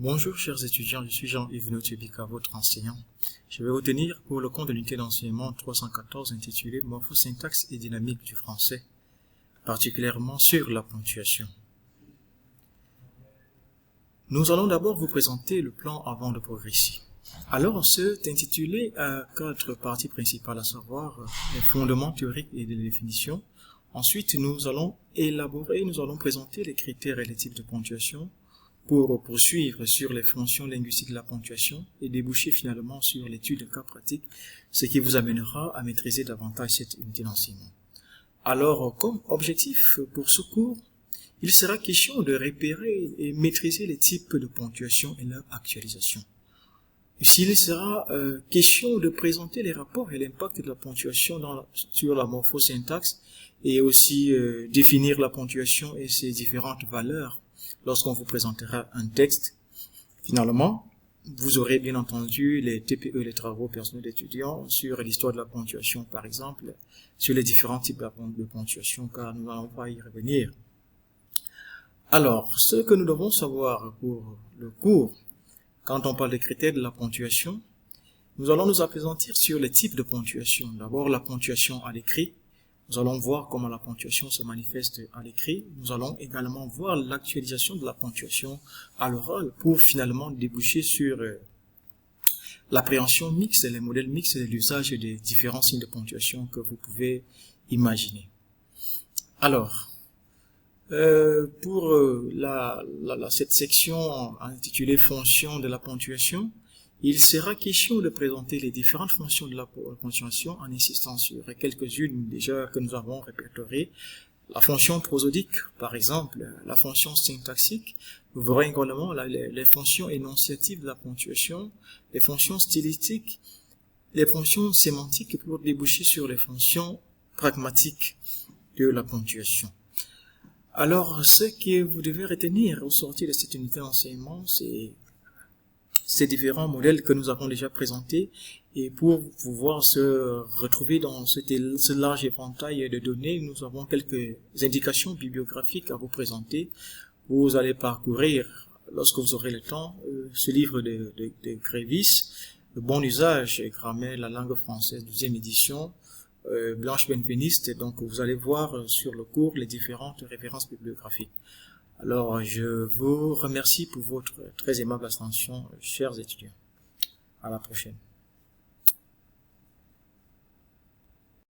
Bonjour chers étudiants, je suis Jean-Yves Notubika, votre enseignant. Je vais vous tenir pour le compte de l'unité d'enseignement 314 intitulé Morphosyntaxe et dynamique du français, particulièrement sur la ponctuation. Nous allons d'abord vous présenter le plan avant de progresser. Alors, c'est intitulé à 4 parties principales, à savoir les fondements théoriques et les définitions. Ensuite, nous allons présenter les critères et les types de ponctuation pour poursuivre sur les fonctions linguistiques de la ponctuation et déboucher finalement sur l'étude de cas pratiques, ce qui vous amènera à maîtriser davantage cette unité d'enseignement. Alors, comme objectif pour ce cours, il sera question de repérer et maîtriser les types de ponctuation et leur actualisation. Ici, il sera question de présenter les rapports et l'impact de la ponctuation sur la morphosyntaxe et aussi définir la ponctuation et ses différentes valeurs lorsqu'on vous présentera un texte. Finalement, vous aurez bien entendu les TPE, les travaux personnels d'étudiants, sur l'histoire de la ponctuation par exemple, sur les différents types de ponctuation, car nous n'allons pas y revenir. Alors, ce que nous devons savoir pour le cours, quand on parle des critères de la ponctuation, nous allons nous appesantir sur les types de ponctuation. D'abord, la ponctuation à l'écrit. Nous allons voir comment la ponctuation se manifeste à l'écrit. Nous allons également voir l'actualisation de la ponctuation à l'oral pour finalement déboucher sur l'appréhension mixte, les modèles mixtes et l'usage des différents signes de ponctuation que vous pouvez imaginer. Alors, pour cette section intitulée Fonctions de la ponctuation, il sera question de présenter les différentes fonctions de la ponctuation en insistant sur quelques-unes déjà que nous avons répertoriées. La fonction prosodique, par exemple, la fonction syntaxique. Nous verrons également les fonctions énonciatives de la ponctuation, les fonctions stylistiques, les fonctions sémantiques pour déboucher sur les fonctions pragmatiques de la ponctuation. Alors, ce que vous devez retenir au sortir de cette unité d'enseignement, c'est ces différents modèles que nous avons déjà présentés, et pour pouvoir se retrouver dans ce large éventail de données, nous avons quelques indications bibliographiques à vous présenter. Vous allez parcourir, lorsque vous aurez le temps, ce livre de Grévis, Le bon usage et grammaire de la langue française, 12e édition, Blanche Benveniste. Donc vous allez voir sur le cours les différentes références bibliographiques. Alors je vous remercie pour votre très aimable attention, chers étudiants. À la prochaine.